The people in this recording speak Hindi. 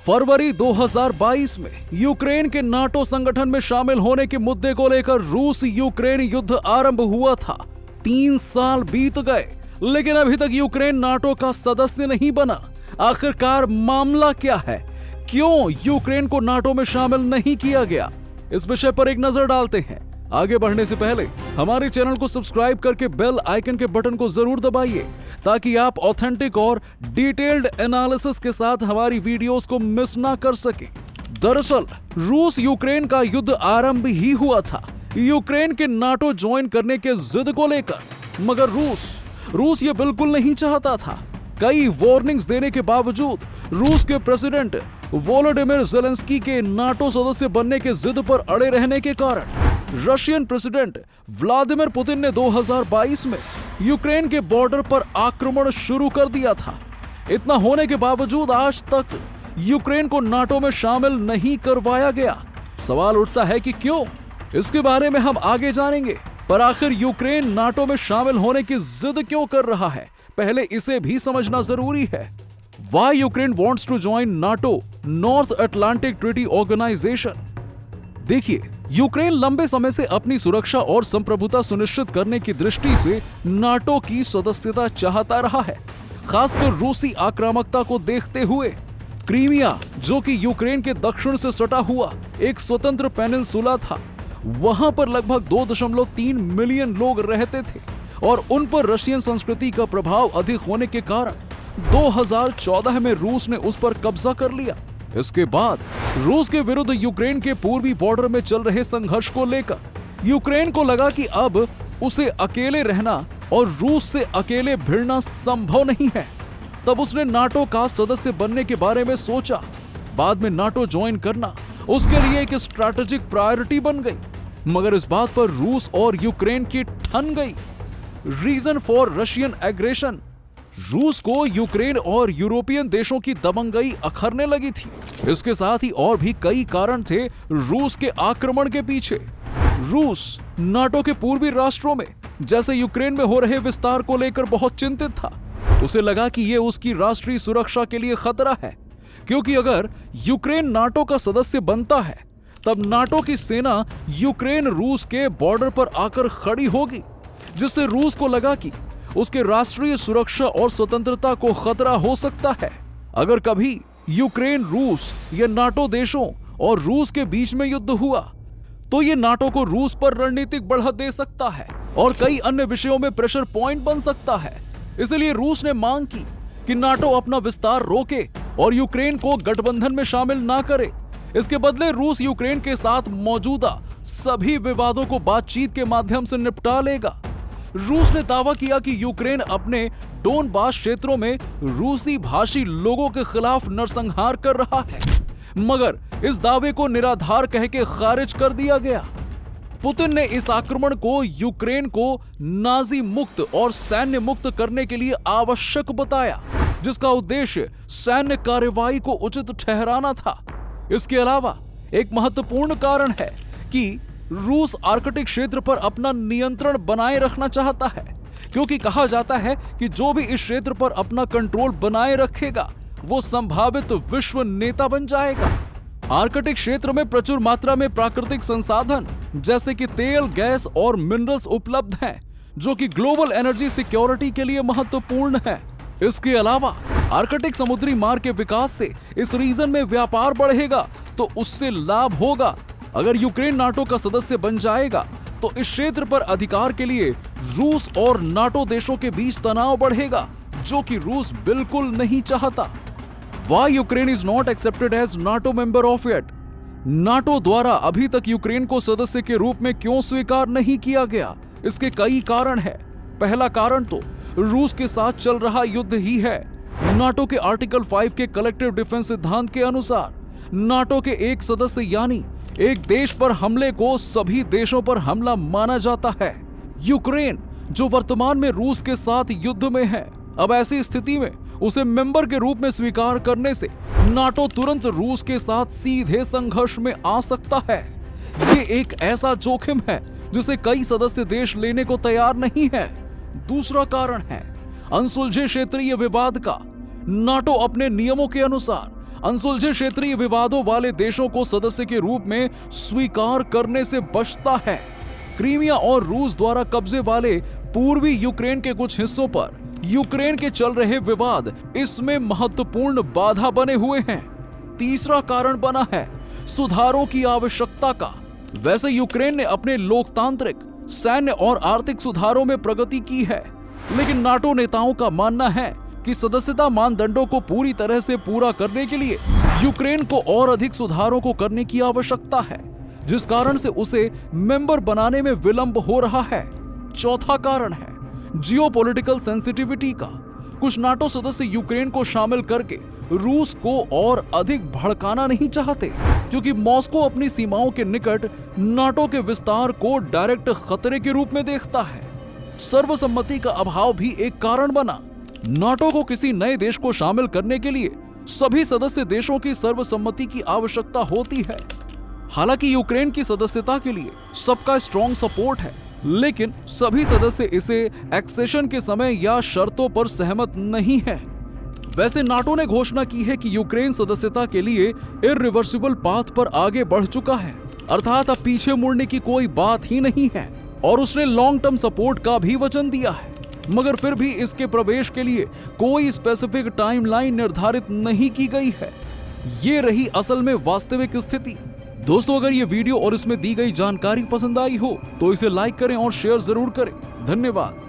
फरवरी 2022 में यूक्रेन के नाटो संगठन में शामिल होने के मुद्दे को लेकर रूस यूक्रेन युद्ध आरंभ हुआ था। 3 साल बीत गए, लेकिन अभी तक यूक्रेन नाटो का सदस्य नहीं बना। आखिरकार मामला क्या है? क्यों यूक्रेन को नाटो में शामिल नहीं किया गया? इस विषय पर एक नजर डालते हैं। आगे बढ़ने से पहले हमारे चैनल को सब्सक्राइब करके बेल आइकन के बटन को जरूर दबाइए, ताकि आप ऑथेंटिक और डिटेल्ड एनालिसिस के साथ हमारी वीडियोस को मिस ना कर सके। दरअसल रूस यूक्रेन का युद्ध आरंभ ही हुआ था यूक्रेन के नाटो ज्वाइन करने के जिद को लेकर, मगर रूस ये बिल्कुल नहीं चाहता था। कई वार्निंग्स देने के बावजूद रूस के प्रेसिडेंट वोलोडिमिर ज़ेलेंस्की के नाटो सदस्य बनने के जिद पर अड़े रहने के कारण रशियन प्रेसिडेंट व्लादिमीर पुतिन ने 2022 में यूक्रेन के बॉर्डर पर आक्रमण शुरू कर दिया था। इतना होने के बावजूद आज तक यूक्रेन को नाटो में शामिल नहीं करवाया गया। सवाल उठता है कि क्यों? इसके बारे में हम आगे जानेंगे। पर आखिर यूक्रेन नाटो में शामिल होने की जिद क्यों कर रहा है, पहले इसे भी समझना जरूरी है। Why Ukraine wants to join NATO, North Atlantic Treaty Organization? देखिए, यूक्रेन लंबे समय से अपनी सुरक्षा और संप्रभुता सुनिश्चित करने की दृष्टि से नाटो की सदस्यता चाहता रहा है, खासकर रूसी आक्रामकता को देखते हुए। क्रीमिया, जो कि यूक्रेन के दक्षिण से सटा हुआ एक स्वतंत्र पेनिनसुला था, वहां पर लगभग 2.3 मिलियन लोग रहते थे और उन पर रशियन संस्कृति का प्रभाव अधिक होने के कारण 2014 में रूस ने उस पर कब्जा कर लिया। इसके बाद रूस के विरुद्ध यूक्रेन के पूर्वी बॉर्डर में चल रहे संघर्ष को लेकर यूक्रेन को लगा कि अब उसे अकेले रहना और रूस से अकेले भिड़ना संभव नहीं है। तब उसने नाटो का सदस्य बनने के बारे में सोचा। बाद में नाटो ज्वाइन करना उसके लिए एक स्ट्रैटेजिक प्रायोरिटी बन गई, मगर इस बात पर रूस और यूक्रेन की ठन गई। रीजन फॉर रशियन एग्रेशन, रूस को यूक्रेन और यूरोपियन देशों की दबंगई अखरने लगी थी। इसके साथ ही और भी कई कारण थे रूस के आक्रमण के पीछे। रूस नाटो के पूर्वी राष्ट्रों में जैसे यूक्रेन में हो रहे विस्तार को लेकर बहुत चिंतित था। उसे लगा कि यह उसकी राष्ट्रीय सुरक्षा के लिए खतरा है, क्योंकि अगर यूक्रेन नाटो का सदस्य बनता है तब नाटो की सेना यूक्रेन रूस के बॉर्डर पर आकर खड़ी होगी, जिससे रूस को लगा कि उसके राष्ट्रीय सुरक्षा और स्वतंत्रता को खतरा हो सकता है। अगर कभी यूक्रेन रूस या नाटो देशों और रूस के बीच में युद्ध हुआ तो ये नाटो को रूस पर रणनीतिक बढ़त दे सकता है और कई अन्य विषयों में प्रेशर पॉइंट बन सकता है। इसलिए रूस ने मांग की कि नाटो अपना विस्तार रोके और यूक्रेन को गठबंधन में शामिल ना करे। इसके बदले रूस यूक्रेन के साथ मौजूदा सभी विवादों को बातचीत के माध्यम से निपटा लेगा। रूस ने दावा किया कि यूक्रेन अपने डोनबास क्षेत्रों में रूसी भाषी लोगों के खिलाफ नरसंहार कर रहा है, मगर इस दावे को निराधार कह के खारिज कर दिया गया। पुतिन ने इस आक्रमण को यूक्रेन को नाजी मुक्त और सैन्य मुक्त करने के लिए आवश्यक बताया, जिसका उद्देश्य सैन्य कार्रवाई को उचित ठहराना था। इसके अलावा एक महत्वपूर्ण कारण है कि रूस आर्कटिक क्षेत्र पर अपना नियंत्रण बनाए रखना चाहता है, क्योंकि कहा जाता है कि जो भी इस क्षेत्र पर अपना कंट्रोल बनाए रखेगा वो संभावित विश्व नेता बन जाएगा। आर्कटिक क्षेत्र में प्रचुर मात्रा में प्राकृतिक संसाधन जैसे कि तेल, गैस और मिनरल्स उपलब्ध हैं, जो कि ग्लोबल एनर्जी सिक्योरिटी के लिए महत्वपूर्ण है। इसके अलावा आर्कटिक समुद्री मार्ग के विकास से इस रीजन में व्यापार बढ़ेगा, तो उससे लाभ होगा। अगर यूक्रेन नाटो का सदस्य बन जाएगा तो इस क्षेत्र पर अधिकार के लिए रूस और नाटो देशों के बीच तनाव बढ़ेगा, जो कि रूस बिल्कुल नहीं चाहता। Why Ukraine is not accepted as NATO member of it? NATO द्वारा अभी तक यूक्रेन को सदस्य के रूप में क्यों स्वीकार नहीं किया गया? इसके कई कारण हैं। पहला कारण तो रूस के साथ चल रहा युद्ध ही है। नाटो के आर्टिकल 5 के कलेक्टिव डिफेंस सिद्धांत के अनुसार नाटो के एक सदस्य यानी एक देश पर हमले को सभी देशों पर हमला माना जाता है। यूक्रेन जो वर्तमान में रूस के साथ युद्ध में है, अब ऐसी स्थिति में उसे मेंबर के रूप में स्वीकार करने से नाटो तुरंत रूस के साथ सीधे संघर्ष में आ सकता है। ये एक ऐसा जोखिम है जिसे कई सदस्य देश लेने को तैयार नहीं है। दूसरा कारण है अनसुलझे क्षेत्रीय विवाद का। नाटो अपने नियमों के अनुसार अनसुलझे क्षेत्रीय विवादों वाले देशों को सदस्य के रूप में स्वीकार करने से बचता है। क्रीमिया और रूस द्वारा कब्जे वाले पूर्वी यूक्रेन के कुछ हिस्सों पर यूक्रेन के चल रहे विवाद इसमें महत्वपूर्ण बाधा बने हुए हैं। तीसरा कारण बना है सुधारों की आवश्यकता का। वैसे यूक्रेन ने अपने लोकतांत्रिक, सैन्य और आर्थिक सुधारों में प्रगति की है, लेकिन नाटो नेताओं का मानना है कि सदस्यता मानदंडों को पूरी तरह से पूरा करने के लिए यूक्रेन को और अधिक सुधारों को करने की आवश्यकता है, जिस कारण से उसे मेंबर बनाने में विलंब हो रहा है। चौथा कारण है जियोपॉलिटिकल सेंसिटिविटी का। कुछ नाटो सदस्य यूक्रेन को शामिल करके रूस को और अधिक भड़काना नहीं चाहते, क्योंकि मॉस्को अपनी सीमाओं के निकट नाटो के विस्तार को डायरेक्ट खतरे के रूप में देखता है। सर्वसम्मति का अभाव भी एक कारण बना। नाटो को किसी नए देश को शामिल करने के लिए सभी सदस्य देशों की सर्वसम्मति की आवश्यकता होती है। हालांकि यूक्रेन की सदस्यता के लिए सबका स्ट्रॉन्ग सपोर्ट है, लेकिन सभी सदस्य इसे एक्सेशन के समय या शर्तों पर सहमत नहीं है। वैसे नाटो ने घोषणा की है कि यूक्रेन सदस्यता के लिए इररिवर्सिबल पाथ पर आगे बढ़ चुका है, अर्थात अब पीछे मुड़ने की कोई बात ही नहीं है, और उसने लॉन्ग टर्म सपोर्ट का भी वचन दिया है। मगर फिर भी इसके प्रवेश के लिए कोई स्पेसिफिक टाइमलाइन निर्धारित नहीं की गई है। ये रही असल में वास्तविक स्थिति। दोस्तों, अगर ये वीडियो और इसमें दी गई जानकारी पसंद आई हो तो इसे लाइक करें और शेयर जरूर करें। धन्यवाद।